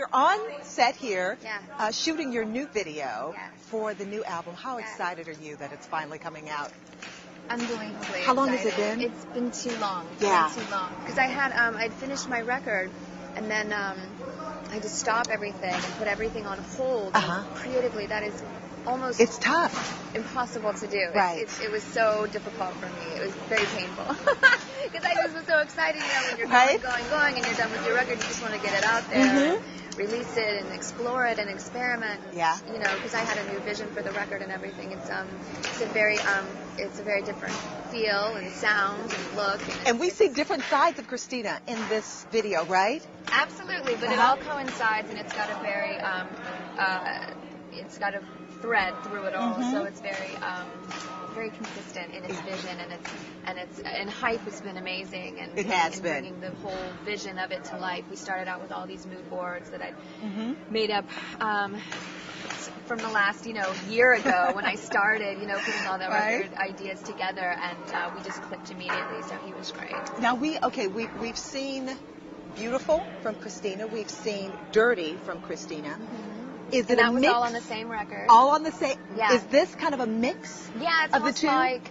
you're on set here, Yeah. shooting your new video Yes. for the new album. How Yes. excited are you that it's finally coming out? Unbelievably How long has it excited. been? It's been too long. Yeah. It's been too long. Because I'd finished my record, and then I had to stop everything and put everything on hold. Uh-huh. And creatively, that is almost It's tough. impossible to do. Right. It was so difficult for me. It was very painful. Because I just was so excited, when you're Right. going, and you're done with your record, you just want to get it out there. Mhm. And release it and explore it and experiment. Yeah. Because I had a new vision for the record and everything. It's a very different feel and sound and look. And we see different sides of Christina in this video, right? Absolutely, but it Uh-huh. all coincide, and it's got a very it's got a thread through it all. Mhm. So it's very consistent in its vision, and hype has been amazing, and It has and been. bringing the whole vision of it to life. We started out with all these mood boards that I'd Mhm. made up from the last year ago when I started putting all the Right. record ideas together, and we just clicked immediately. So he was great. Now we've seen Beautiful from Christina. We've seen Dirty from Christina. Is And it that a was mix? all on the same record. All on the same. Yeah. Is this kind of a mix? Yeah, it's of the almost two? like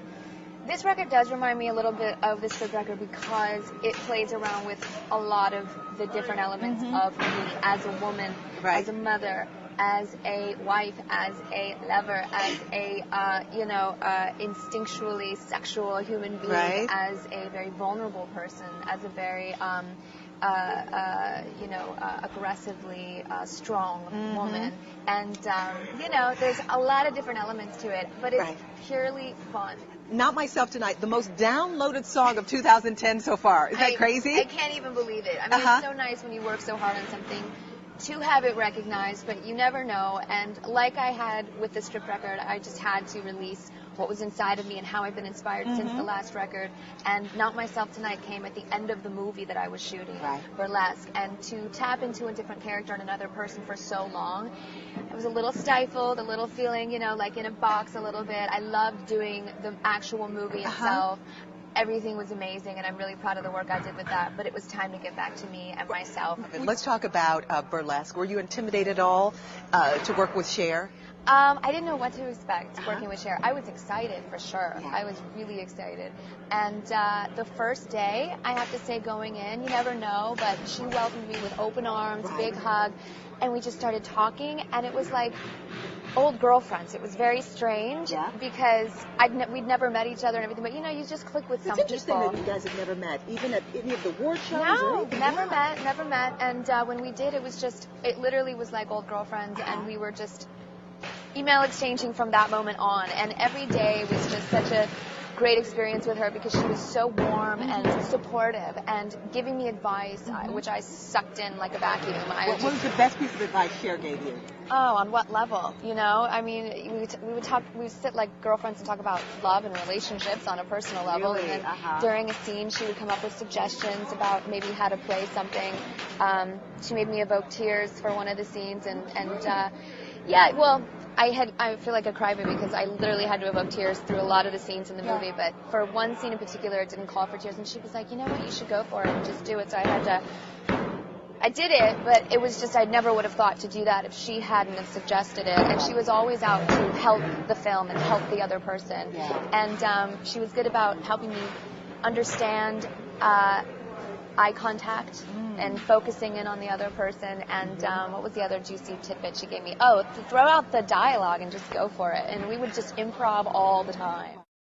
this record does remind me a little bit of this Strip record because it plays around with a lot of the different elements of me as a woman, Right. as a mother, as a wife, as a lover, as a instinctually sexual human being, Right. as a very vulnerable person, as a very aggressively strong woman, and there's a lot of different elements to it, but it's Right. purely fun. Not Myself Tonight, the most downloaded song of 2010 so far. Is that crazy? I can't even believe it. I mean, Uh-huh. it's so nice when you work so hard on something to have it recognized, but you never know. And like I had with the Strip record, I just had to release what was inside of me and how I've been inspired since the last record. And Not Myself Tonight came at the end of the movie that I was shooting, Right. Burlesque. And to tap into a different character and another person for so long, I was a little stifled, a little feeling, like in a box a little bit. I loved doing the actual movie itself. Everything was amazing, and I'm really proud of the work I did with that. But it was time to get back to me and myself. Let's talk about Burlesque. Were you intimidated at all to work with Cher? I didn't know what to expect working with Cher. I was excited for sure. Yeah. I was really excited. And the first day, I have to say, going in, you never know, but she welcomed me with open arms, Right. big hug, and we just started talking, and it was like old girlfriends. It was very strange because we'd never met each other and everything, but you just click with some It's interesting people. that you guys have never met, even at any of the award shows or No, anything. never Yeah. met. And when we did, it literally was like old girlfriends, and we were just email exchanging from that moment on. And every day was just such a great experience with her because she was so warm and supportive and giving me advice, which I sucked in like a vacuum. What was the best piece of advice Cher gave you? Oh, on what level? I mean, we would sit like girlfriends and talk about love and relationships on a personal level. Really? And then during a scene, she would come up with suggestions about maybe how to play something. She made me evoke tears for one of the scenes, I feel like a crybaby because I literally had to evoke tears through a lot of the scenes in the movie, but for one scene in particular, it didn't call for tears, and she was like, you know what, you should go for it and just do it. So I did it, but it was just, I never would have thought to do that if she hadn't have suggested it, and she was always out to help the film and help the other person, and she was good about helping me understand eye contact and focusing in on the other person, and what was the other juicy tidbit she gave me? Oh, to throw out the dialogue and just go for it, and we would just improv all the time.